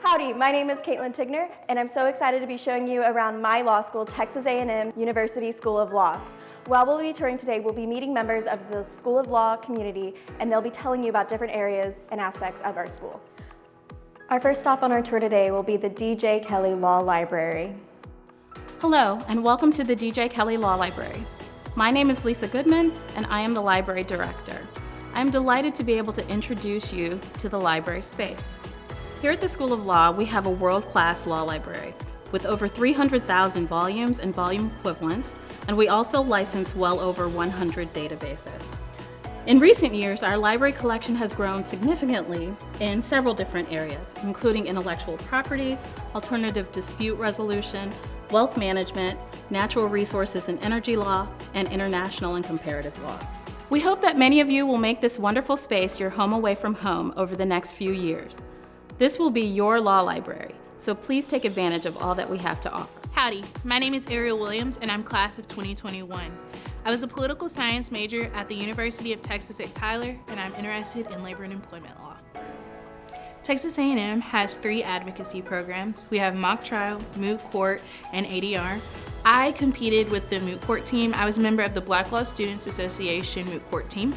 Howdy, my name is Katelyn Tigner, and I'm so excited to be showing you around my law school, Texas A&M University School of Law. While we'll be touring today, we'll be meeting members of the School of Law community, and they'll be telling you about different areas and aspects of our school. Our first stop on our tour today will be the D.J. Kelly Law Library. Hello, and welcome to the D.J. Kelly Law Library. My name is Lisa Goodman, and I am the library director. I'm delighted to be able to introduce you to the library space. Here at the School of Law, we have a world-class law library with over 300,000 volumes and volume equivalents, and we also license well over 100 databases. In recent years, our library collection has grown significantly in several different areas, including intellectual property, alternative dispute resolution, wealth management, natural resources and energy law, and international and comparative law. We hope that many of you will make this wonderful space your home away from home over the next few years. This will be your law library, so please take advantage of all that we have to offer. Howdy, my name is Ariel Williams and I'm class of 2021. I was a political science major at the University of Texas at Tyler, and I'm interested in labor and employment law. Texas A&M has 3 advocacy programs. We have mock trial, moot court, and ADR. I competed with the moot court team. I was a member of the Black Law Students Association moot court team.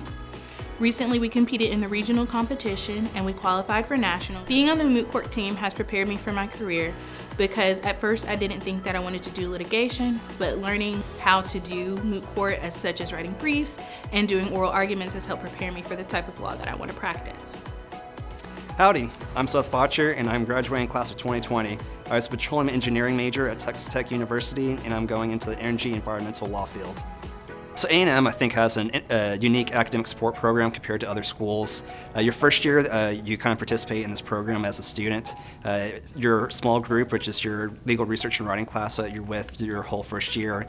Recently, we competed in the regional competition and we qualified for national. Being on the moot court team has prepared me for my career because at first I didn't think that I wanted to do litigation, but learning how to do moot court as such as writing briefs and doing oral arguments has helped prepare me for the type of law that I want to practice. Howdy, I'm Seth Botcher and I'm graduating class of 2020. I was a petroleum engineering major at Texas Tech University and I'm going into the energy environmental law field. So A&M, I think, has a unique academic support program compared to other schools. Your first year, you kind of participate in this program as a student. Your small group, which is your legal research and writing class that you're with your whole first year,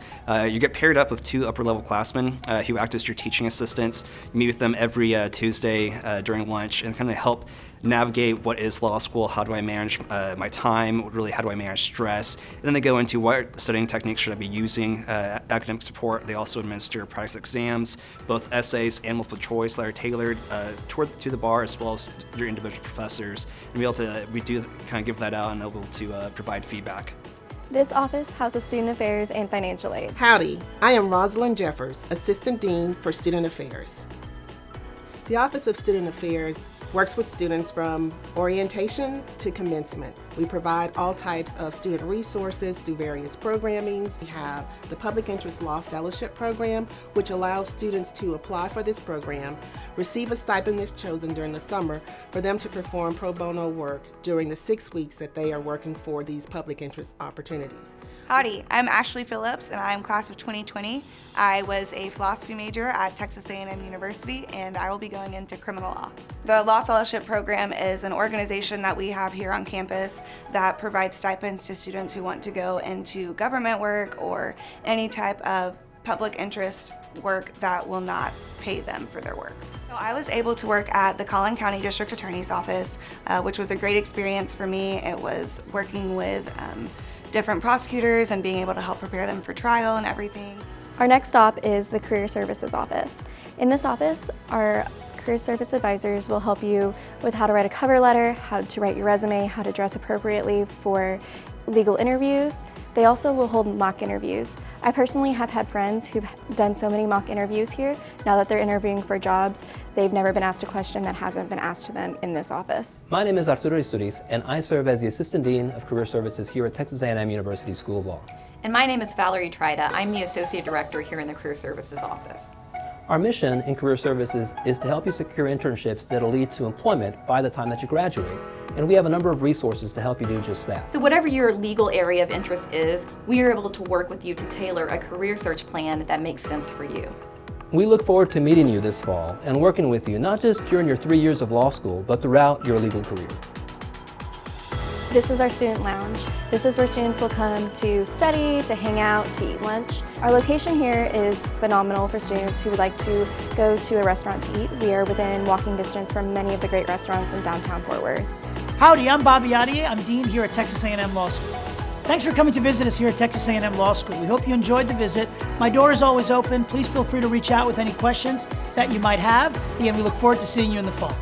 you get paired up with 2 upper-level classmen who act as your teaching assistants. You meet with them every Tuesday during lunch and kind of help navigate what is law school, how do I manage my time, really how do I manage stress, and then they go into what studying techniques should I be using, academic support. They also administer practice exams, both essays and multiple choice that are tailored to the bar as well as your individual professors. And we do kind of give that out and able to provide feedback. This office houses Student Affairs and Financial Aid. Howdy, I am Rosalind Jeffers, Assistant Dean for Student Affairs. The Office of Student Affairs works with students from orientation to commencement. We provide all types of student resources through various programmings. We have the Public Interest Law Fellowship Program, which allows students to apply for this program, receive a stipend if chosen during the summer, for them to perform pro bono work during the 6 weeks that they are working for these public interest opportunities. Howdy, I'm Ashley Phillips and I'm class of 2020. I was a philosophy major at Texas A&M University and I will be going into criminal law. The Law Fellowship Program is an organization that we have here on campus that provides stipends to students who want to go into government work or any type of public interest work that will not pay them for their work. So I was able to work at the Collin County District Attorney's Office, which was a great experience for me. It was working with different prosecutors and being able to help prepare them for trial and everything. Our next stop is the Career Services Office. In this office, our Career Service Advisors will help you with how to write a cover letter, how to write your resume, how to dress appropriately for legal interviews. They also will hold mock interviews. I personally have had friends who've done so many mock interviews here. Now that they're interviewing for jobs, they've never been asked a question that hasn't been asked to them in this office. My name is Arturo Isturiz, and I serve as the Assistant Dean of Career Services here at Texas A&M University School of Law. And my name is Valerie Trida. I'm the Associate Director here in the Career Services Office. Our mission in Career Services is to help you secure internships that'll lead to employment by the time that you graduate. And we have a number of resources to help you do just that. So whatever your legal area of interest is, we are able to work with you to tailor a career search plan that makes sense for you. We look forward to meeting you this fall and working with you not just during your 3 years of law school, but throughout your legal career. This is our student lounge. This is where students will come to study, to hang out, to eat lunch. Our location here is phenomenal for students who would like to go to a restaurant to eat. We are within walking distance from many of the great restaurants in downtown Fort Worth. Howdy, I'm Bobby Adier. I'm Dean here at Texas A&M Law School. Thanks for coming to visit us here at Texas A&M Law School. We hope you enjoyed the visit. My door is always open. Please feel free to reach out with any questions that you might have. Again, we look forward to seeing you in the fall.